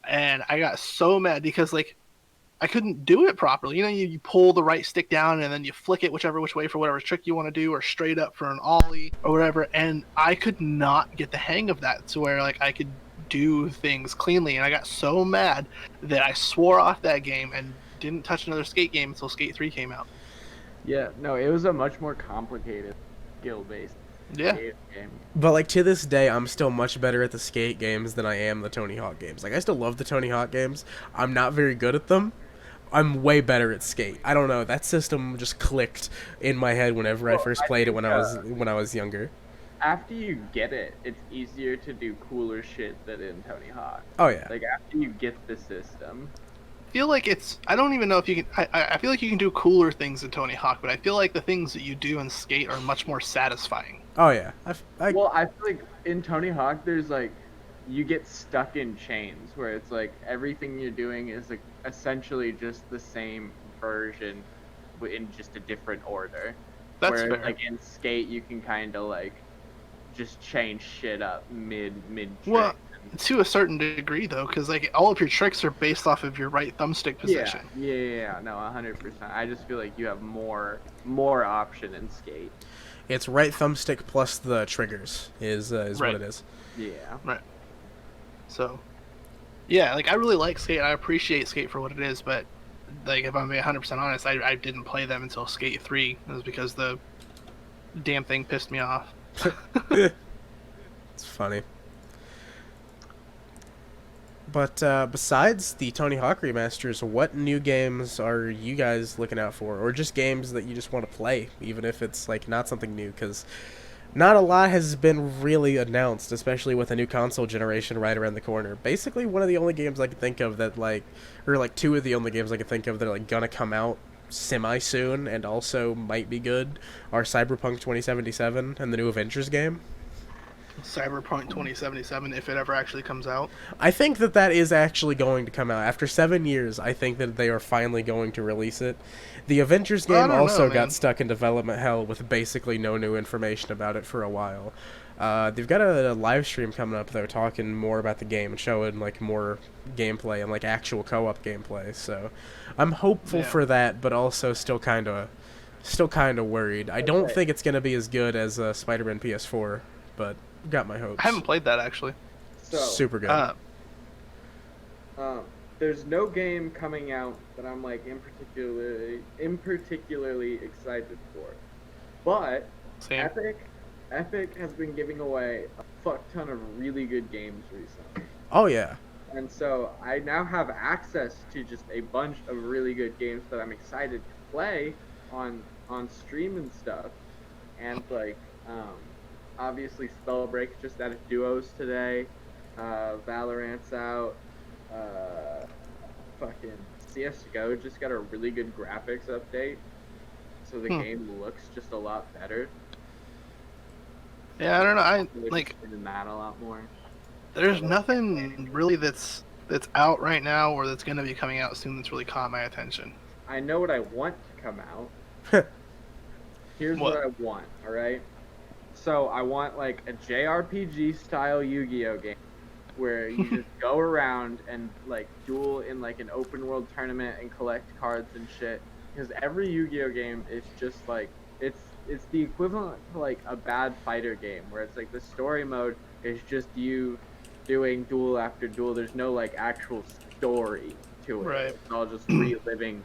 and I got so mad because like I couldn't do it properly. You know, you pull the right stick down and then you flick it which way for whatever trick you want to do, or straight up for an ollie or whatever. And I could not get the hang of that to where like I could do things cleanly. And I got so mad that I swore off that game and didn't touch another Skate game until Skate 3 came out. Yeah, no, it was a much more complicated skill-based Yeah. game. But like to this day, I'm still much better at the Skate games than I am the Tony Hawk games. Like I still love the Tony Hawk games. I'm not very good at them. I'm way better at Skate. I don't know. That system just clicked in my head whenever I first played it when I was younger. After you get it, it's easier to do cooler shit than in Tony Hawk. Oh yeah. Like after you get the system. I feel like I don't even know if you can. I feel like you can do cooler things in Tony Hawk, but I feel like the things that you do in Skate are much more satisfying. Oh yeah. Well, I feel like in Tony Hawk, there's like, you get stuck in chains where it's like everything you're doing is like essentially just the same version, in just a different order. That's Whereas, fair. like in Skate, you can kind of like just change shit up mid trick. Well, to a certain degree though, because like all of your tricks are based off of your right thumbstick position. Yeah, no, 100%. I just feel like you have more option in Skate. It's right thumbstick plus the triggers is Right. what it is. Yeah. Right. So, yeah, like I really like Skate. I appreciate Skate for what it is, but like if I'm being 100% honest, I didn't play them until Skate 3. It was because the damn thing pissed me off. It's funny. But besides the Tony Hawk remasters, what new games are you guys looking out for? Or just games that you just want to play, even if it's like not something new? Because not a lot has been really announced, especially with a new console generation right around the corner. Basically, one of the only games I can think of that two of the only games I can think of that are like gonna come out semi-soon and also might be good are Cyberpunk 2077 and the new Avengers game. Cyberpunk 2077, if it ever actually comes out. I think that is actually going to come out. After 7 years, I think that they are finally going to release it. The Avengers I game don't also know, got man. stuck in development hell with basically no new information about it for a while. They've got a live stream coming up, though, talking more about the game and showing like more gameplay and like actual co-op gameplay. So I'm hopeful for that, but also still kind of worried. I don't think it's going to be as good as Spider-Man PS4, but got my hopes. I haven't played that actually. So, Super good. there's no game coming out that I'm like in particularly excited for, but Same. Epic has been giving away a fuck ton of really good games recently, Oh yeah. and so I now have access to just a bunch of really good games that I'm excited to play on stream and stuff, and like obviously Spellbreak just added duos today. Valorant's out. Fucking CS:GO just got a really good graphics update, so the game looks just a lot better. Yeah, I don't know. I They're like. just doing that a lot more. There's nothing really that's out right now or that's gonna be coming out soon that's really caught my attention. I know what I want to come out. Here's what I want. All right. So I want like a JRPG style Yu-Gi-Oh game where you just go around and like duel in like an open world tournament and collect cards and shit. Because every Yu-Gi-Oh game is just like it's it's the equivalent to like a bad fighter game where it's like the story mode is just you doing duel after duel. There's no like actual story to it. Right. It's all just reliving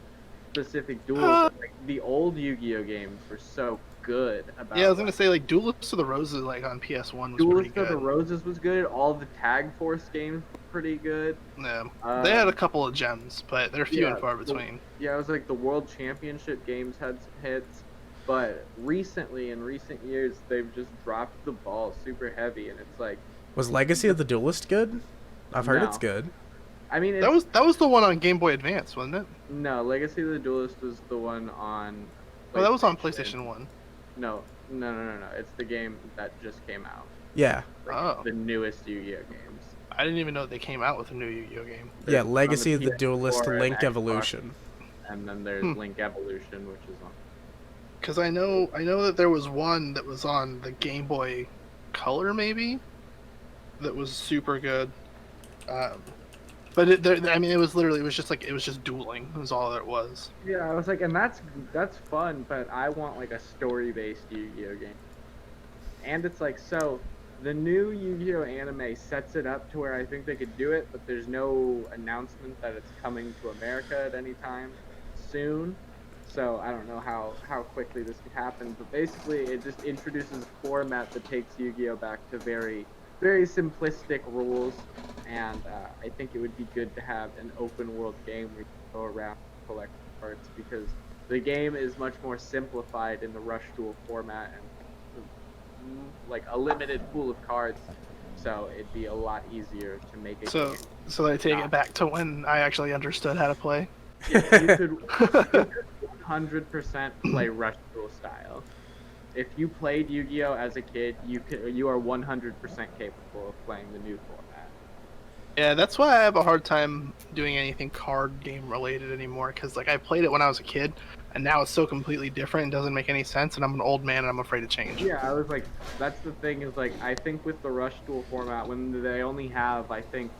specific duels. Like the old Yu-Gi-Oh games were so good about. Yeah, I was gonna say like Duelist of the Roses like on PS1 was pretty Duelist good. of the Roses was good. All the Tag Force games were pretty good. Yeah, they had a couple of gems, but they're few and far between. Yeah, it was like the World Championship games had some hits, but recently, in recent years, they've just dropped the ball super heavy, and it's like. Was Legacy of the Duelist good? I've heard No. it's good. I mean, That was the one on Game Boy Advance, wasn't it? No, Legacy of the Duelist was the one on. Oh, that was on PlayStation 1. No. It's the game that just came out. Yeah. Like, Oh. The newest Yu-Gi-Oh games. I didn't even know they came out with a new Yu-Gi-Oh game. Yeah, There's Legacy on of the PS4 Duelist and Link Xbox, Evolution. And then there's Link Evolution, which is on. Because I know that there was one that was on the Game Boy Color, maybe, that was super good. But it was just dueling. Was all that it was. Yeah, I was like, and that's fun, but I want like a story-based Yu-Gi-Oh game. And it's like, so the new Yu-Gi-Oh anime sets it up to where I think they could do it, but there's no announcement that it's coming to America at any time soon. So I don't know how quickly this could happen, but basically it just introduces a format that takes Yu-Gi-Oh back to very, very simplistic rules, and I think it would be good to have an open world game where you can go around and collect cards, because the game is much more simplified in the Rush Duel format and like a limited pool of cards, so it'd be a lot easier to make a game. So I take it back to when I actually understood how to play. Yeah, you could 100% play Rush Duel style. If you played Yu-Gi-Oh as a kid, you are 100% capable of playing the new format. Yeah, that's why I have a hard time doing anything card game related anymore. Because like I played it when I was a kid, and now it's so completely different and doesn't make any sense. And I'm an old man and I'm afraid to change. Yeah, I was like, that's the thing is like I think with the Rush Duel format, when they only have I think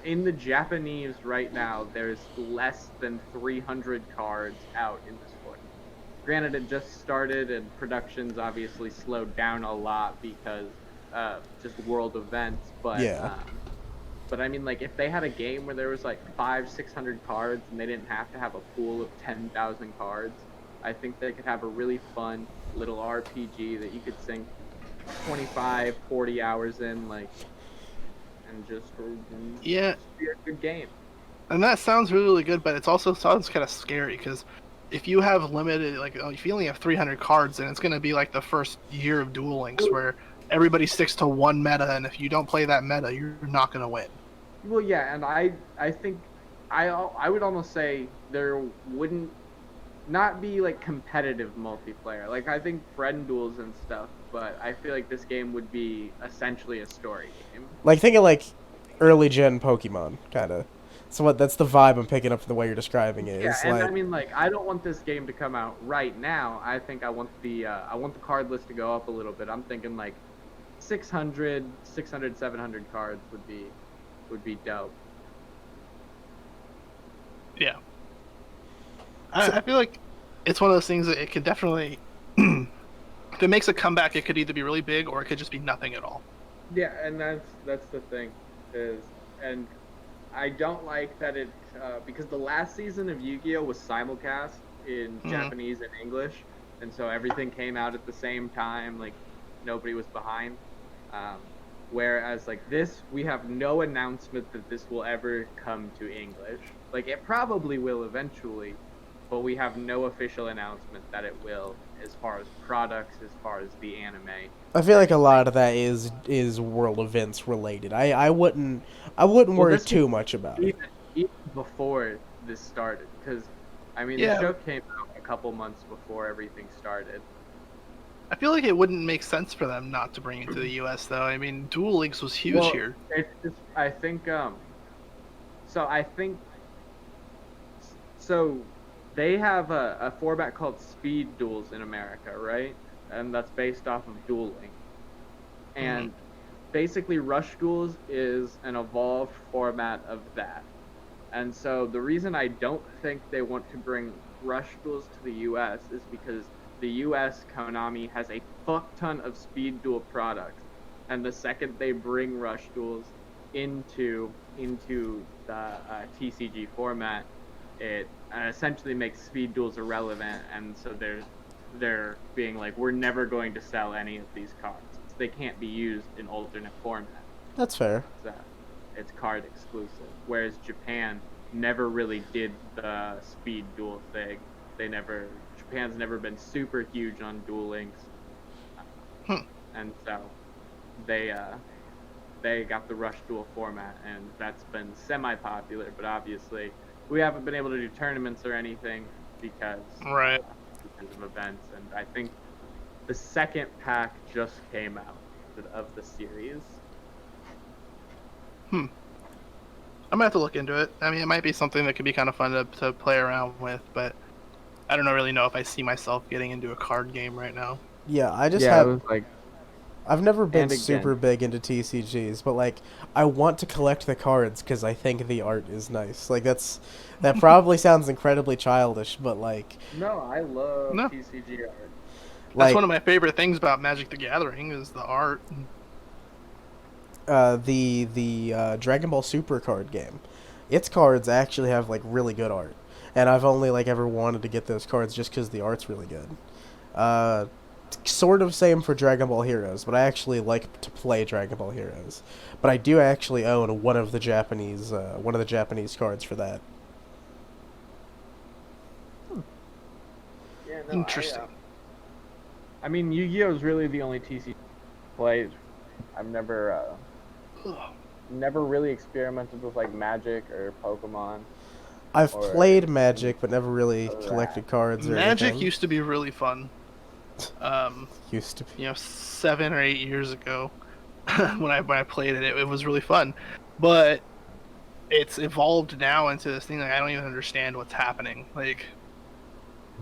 in the Japanese right now there's less than 300 cards out in this format. Granted, it just started and production's obviously slowed down a lot because just world events, but Yeah. But I mean, like, if they had a game where there was like 500-600 cards and they didn't have to have a pool of 10,000 cards, I think they could have a really fun little RPG that you could sink 25, 40 hours in, like, and just be a good game. And that sounds really, really good, but it also sounds kind of scary because if you have limited, like, if you only have 300 cards, then it's going to be like the first year of Duel Links where everybody sticks to one meta, and if you don't play that meta, you're not going to win. Well, yeah, and I think I would almost say there wouldn't not be like competitive multiplayer. Like I think friend duels and stuff, but I feel like this game would be essentially a story game. Like think of like early gen Pokemon, kind of. So that's the vibe I'm picking up from the way you're describing it. Yeah, It's and like, I mean, like, I don't want this game to come out right now. I think I want the card list to go up a little bit. I'm thinking like 600, 700 cards would be dope. Yeah. I feel like it's one of those things that it could definitely, if it makes a comeback, it could either be really big or it could just be nothing at all. Yeah, and that's the thing, and I don't like that it because the last season of Yu-Gi-Oh was simulcast in Japanese and English, and so everything came out at the same time, like nobody was behind. Whereas like this, we have no announcement that this will ever come to English. Like it probably will eventually, but we have no official announcement that it will, as far as products, as far as the anime. I feel like a lot of that is world events related. I wouldn't worry too much about it. Even before this started, because I mean the show came out a couple months before everything started. I feel like it wouldn't make sense for them not to bring it to the U.S. though. I mean, Duel Links was huge here. It's just, I think they have a format called Speed Duels in America, right? And that's based off of dueling. And basically Rush Duels is an evolved format of that. And so the reason I don't think they want to bring Rush Duels to the US is because the US, Konami, has a fuck ton of speed duel products, and the second they bring Rush Duels into the TCG format, it essentially makes speed duels irrelevant, and so they're being like, we're never going to sell any of these cards. They can't be used in alternate format. That's fair. It's card exclusive. Whereas Japan never really did the speed duel thing. Japan's never been super huge on Duel Links. And so they got the Rush Duel format, and that's been semi-popular, but obviously we haven't been able to do tournaments or anything because of events, and I think the second pack just came out of the series. I'm gonna have to look into it. I mean, it might be something that could be kind of fun to play around with, but I don't really know if I see myself getting into a card game right now. Yeah, It was like, I've never been And again. super big into TCGs, but like I want to collect the cards because I think the art is nice. Like that probably sounds incredibly childish, but like no, I love No. TCG art. That's like one of my favorite things about Magic the Gathering is the art. the Dragon Ball Super card game. Its cards actually have like really good art, and I've only like ever wanted to get those cards just because the art's really good. Sort of same for Dragon Ball Heroes, but I actually like to play Dragon Ball Heroes. But I do actually own one of the Japanese cards for that. Yeah, no, Interesting. I mean, Yu-Gi-Oh is really the only TCG played. I've never really experimented with like Magic or Pokemon. I've Or- played Magic, but never really Or collected cards or Magic anything. used to be really fun. Used to be. 7 or 8 years ago, when I played it, it was really fun. But it's evolved now into this thing like I don't even understand what's happening. Like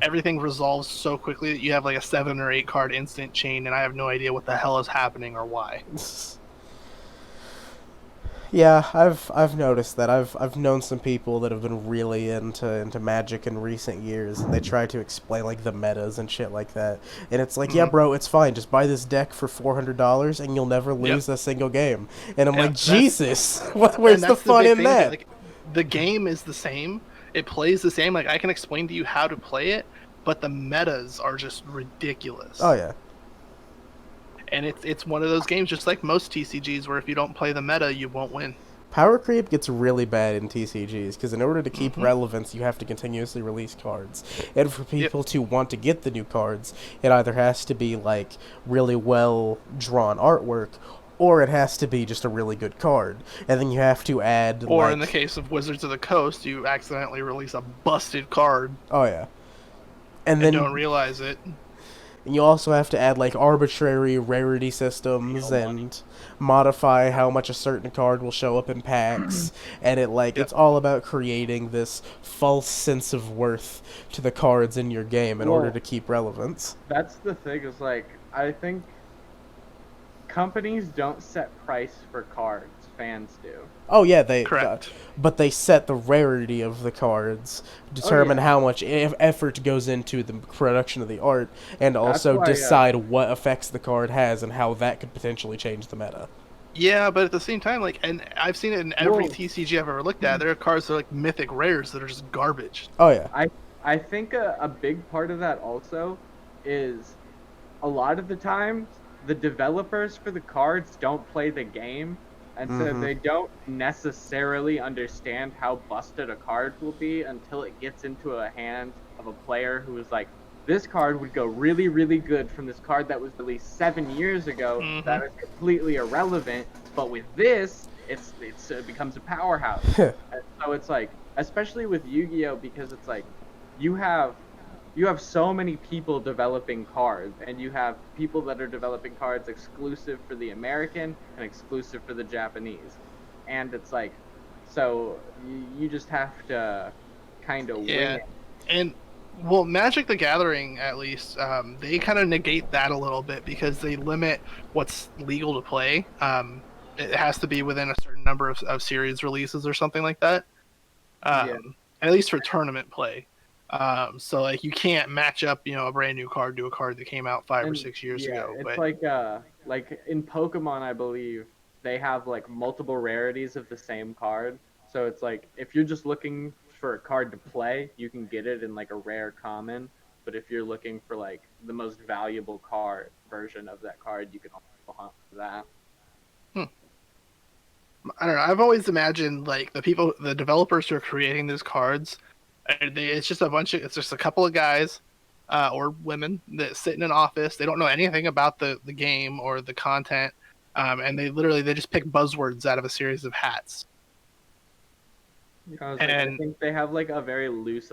everything resolves so quickly that you have like a 7 or 8 card instant chain, and I have no idea what the hell is happening or why. Yeah, I've noticed that. I've known some people that have been really into Magic in recent years, and they try to explain like the metas and shit like that. And it's like, yeah, bro, it's fine. Just buy this deck for $400, and you'll never lose a single game. And I'm Yeah, like, that's- Jesus, where's And the that's fun big in thing, that? like, the game is the same. It plays the same. Like I can explain to you how to play it, but the metas are just ridiculous. Oh yeah. And it's one of those games, just like most TCGs, where if you don't play the meta, you won't win. Power creep gets really bad in TCGs because in order to keep relevance, you have to continuously release cards. And for people to want to get the new cards, it either has to be like really well drawn artwork, or it has to be just a really good card. And then you have to add Or like, in the case of Wizards of the Coast, you accidentally release a busted card oh yeah. And and then don't realize it. and you also have to add like arbitrary rarity systems and modify how much a certain card will show up in packs, and it like it's all about creating this false sense of worth to the cards in your game in order to keep relevance. That's the thing, is like, I think companies don't set price for cards, fans do. Oh yeah, they Correct. but they set the rarity of the cards, determine how much effort goes into the production of the art, and also why, decide what effects the card has and how that could potentially change the meta. Yeah, but at the same time, like, and I've seen it in every Whoa. TCG I've ever looked at. There are cards that are like mythic rares that are just garbage. Oh yeah. I think a big part of that also is a lot of the times the developers for the cards don't play the game, and so they don't necessarily understand how busted a card will be until it gets into a hand of a player who is like, this card would go really, really good from this card that was released 7 years ago that is completely irrelevant, but with this, it becomes a powerhouse. And so it's like, especially with Yu-Gi-Oh, because it's like, you have so many people developing cards, and you have people that are developing cards exclusive for the American and exclusive for the Japanese. And it's like, so you just have to kind of wing it. And well, Magic the Gathering, at least, they kind of negate that a little bit because they limit what's legal to play. It has to be within a certain number of series releases or something like that. At least for tournament play. So like you can't match up, a brand new card to a card that came out 5 or And 6 years yeah, ago. it's But like in Pokemon, I believe they have like multiple rarities of the same card. So it's like if you're just looking for a card to play, you can get it in like a rare common. But if you're looking for like the most valuable card version of that card, you can also hunt for that. I don't know. I've always imagined like the developers who are creating these cards, it's just a couple of guys, or women that sit in an office. They don't know anything about the game or the content, and they just pick buzzwords out of a series of hats. I And think they have like a very loose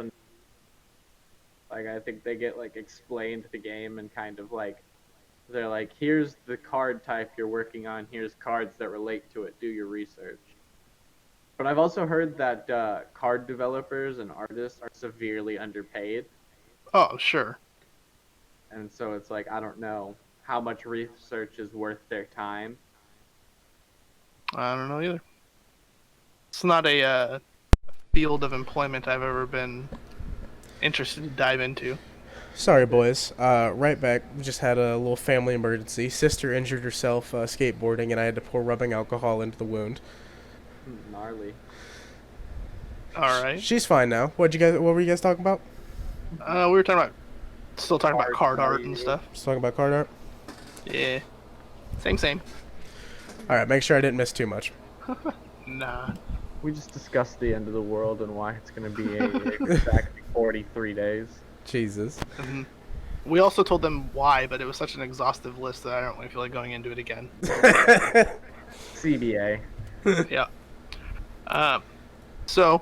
like I think they get like explained the game and kind of like they're like, here's the card type you're working on, here's cards that relate to it, do your research. But I've also heard that card developers and artists are severely underpaid, oh, sure. and so it's like I don't know how much research is worth their time. I don't know either. It's not a field of employment I've ever been interested to dive into. Sorry, boys. Right back. We just had a little family emergency. Sister injured herself skateboarding, and I had to pour rubbing alcohol into the wound. Gnarly. All right. She's fine now. What were you guys talking about? We were still talking about card art and stuff. Just talking about card art. Yeah. Same. All right. Make sure I didn't miss too much. Nah. We just discussed the end of the world and why it's going to be exactly 43 days. Jesus. Mm-hmm. We also told them why, but it was such an exhaustive list that I don't really feel like going into it again. CBA. Yeah. So,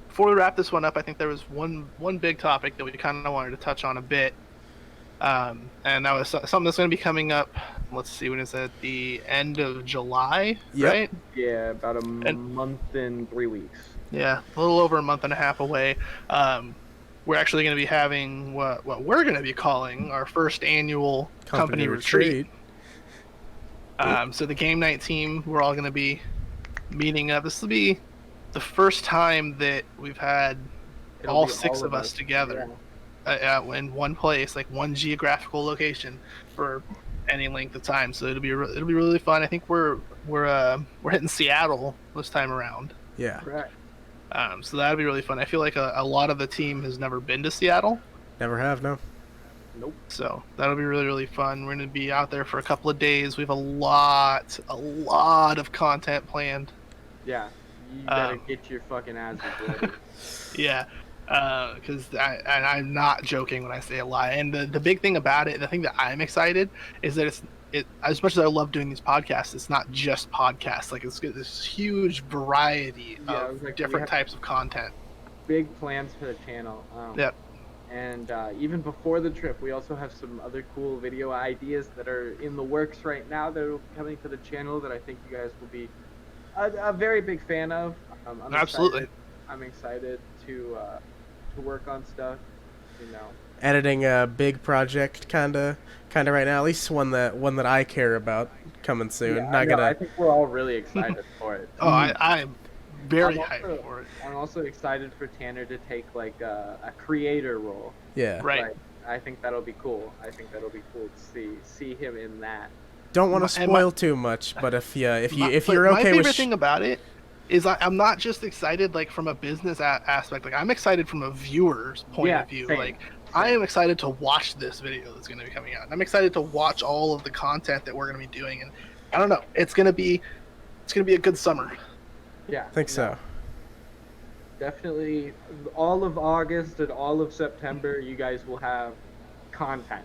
before we wrap this one up, I think there was one big topic that we kind of wanted to touch on a bit, and that was something that's going to be coming up. Let's see, when is it? The end of July, Yep. right? Yeah, about a month and 3 weeks. Yeah, a little over a month and a half away. We're actually going to be having what we're going to be calling our first annual company retreat. So the Game Night team, we're all going to be meeting up. This will be the first time that we've had all six of us together in one place, like one geographical location for any length of time. So it'll be really fun. I think we're hitting Seattle this time around. Yeah. Correct. So that'll be really fun. I feel like a lot of the team has never been to Seattle. Never have, no. Nope. So that'll be really fun. We're going to be out there for a couple of days. We have a lot of content planned. Yeah. You better get your fucking asses ready. Yeah. Because I'm not joking when I say a lot. And the big thing about it, the thing that I'm excited is that it as much as I love doing these podcasts, it's not just podcasts. Like it's this huge variety of different types of content. Big plans for the channel. Yep. And even before the trip, we also have some other cool video ideas that are in the works right now that will be coming to the channel that I think you guys will be a very big fan of. Absolutely. I'm excited to work on stuff, Editing a big project, kinda right now. At least one that I care about coming soon. Yeah, I think we're all really excited for it. Oh, I'm very hyped for it. I'm also excited for Tanner to take like a creator role. Yeah. Right. Like, I think that'll be cool. I think that'll be cool to see him in that. Don't want to spoil too much, but if you're okay my favorite with thing about it is I'm not just excited like from a business aspect. Like I'm excited from a viewer's point of view. Same. Like I am excited to watch this video that's going to be coming out. I'm excited to watch all of the content that we're going to be doing, and I don't know, it's going to be a good summer. Yeah. I think so. Definitely all of August and all of September you guys will have content.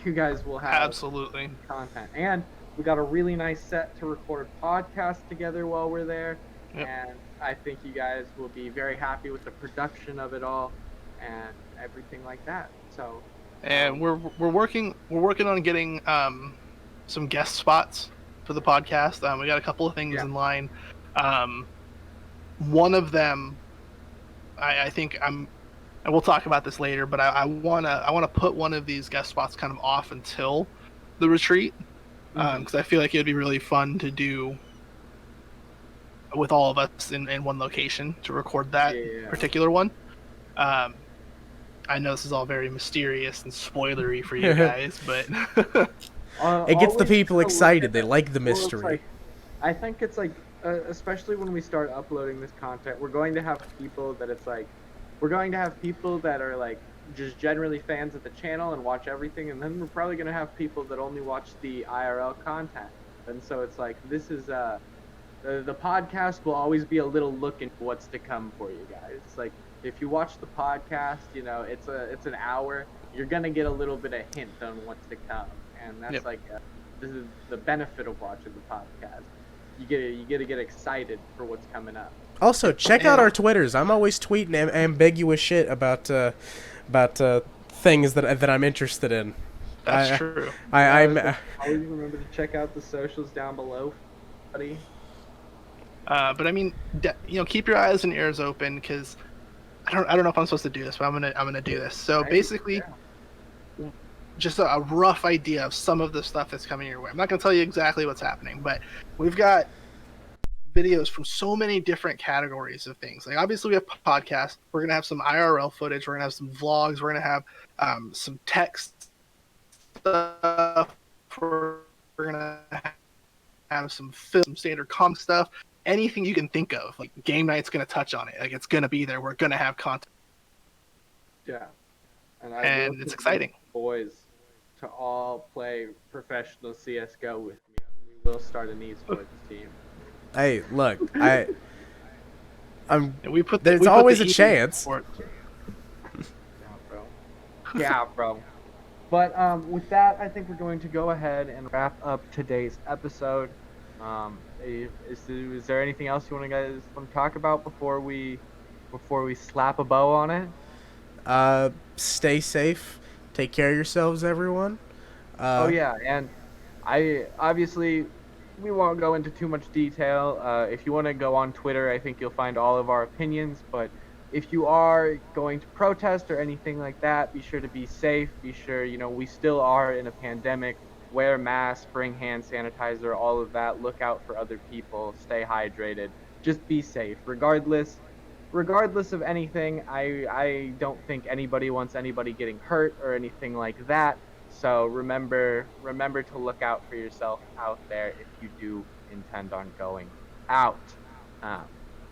You guys will have Absolutely content. And we got a really nice set to record podcasts together while we're there. Yep. And I think you guys will be very happy with the production of it all and everything like that. So and we're working on getting some guest spots for the podcast. We got a couple of things in line. One of them I think and we'll talk about this later, but I wanna put one of these guest spots kind of off until the retreat, because I feel like it'd be really fun to do with all of us in one location to record that particular one. I know this is all very mysterious and spoilery for you guys, but It gets the always people look excited. at They it. like the Well, it's mystery. like, I think it's like, especially when we start uploading this content, we're going to have people that it's like, we're going to have people that are like just generally fans of the channel and watch everything, and then we're probably going to have people that only watch the IRL content. And so it's like, this is the podcast will always be a little look into what's to come for you guys. It's like, if you watch the podcast, you know, it's an hour, you're gonna get a little bit of hint on what's to come, and that's Yep. like this is the benefit of watching the podcast. You get to get excited for what's coming up. Also, check out our Twitters. I'm always tweeting ambiguous shit about things that I'm interested in. that's true. I'm Always remember to check out the socials down below, buddy. But I mean, keep your eyes and ears open, because I don't know if I'm supposed to do this, but I'm gonna do this. So basically, just a rough idea of some of the stuff that's coming your way. I'm not gonna tell you exactly what's happening, but we've got videos from so many different categories of things. Like, obviously we have podcasts. We're gonna have some IRL footage. We're gonna have some vlogs. We're gonna have some text stuff. We're gonna have some film, some standard comic stuff. Anything you can think of, like Game Night's gonna touch on it. Like, it's gonna be there. We're gonna have content, Yeah, and it's exciting. Boys to all play professional CS:GO with me. We will start an esports team. hey, look, I'm. And There's always a chance. Yeah, bro. Yeah, bro. But with that, I think we're going to go ahead and wrap up today's episode. Is there anything else you guys want to talk about before we slap a bow on it? Stay safe. Take care of yourselves, everyone. Oh yeah, and I obviously we won't go into too much detail. If you want to go on Twitter, I think you'll find all of our opinions. But if you are going to protest or anything like that, be sure to be safe. Be sure, we still are in a pandemic. Wear masks, bring hand sanitizer, all of that. Look out for other people. Stay hydrated. Just be safe. Regardless of anything, I don't think anybody wants anybody getting hurt or anything like that. So remember to look out for yourself out there if you do intend on going out.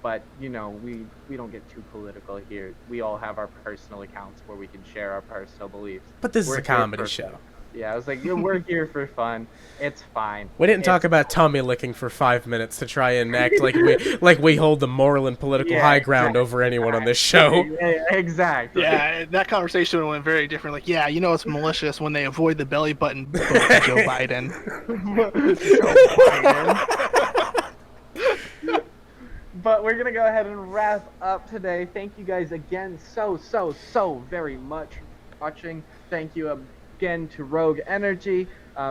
But we don't get too political here. We all have our personal accounts where we can share our personal beliefs. But this is We're a here comedy for show. fun. Yeah, I was like, we're here for fun. It's fine. We didn't talk about tummy licking for 5 minutes to try and act like we hold the moral and political high ground over anyone on this show. Yeah, exactly. Yeah, that conversation went very different. Like, yeah, it's malicious when they avoid the belly button vote for Joe Biden. But we're gonna go ahead and wrap up today. Thank you guys again so very much for watching. Thank you again to Rogue Energy.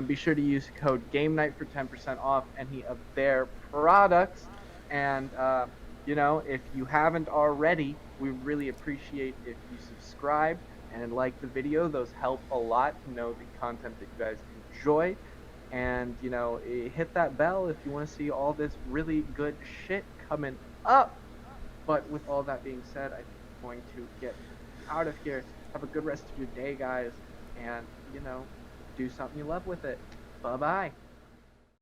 Be sure to use code GameNight for 10% off any of their products. And if you haven't already, we really appreciate if you subscribe and like the video. Those help a lot to know the content that you guys enjoy. And hit that bell if you want to see all this really good shit coming up. But with all that being said, I'm going to get out of here. Have a good rest of your day, guys, and do something you love with it. Bye bye.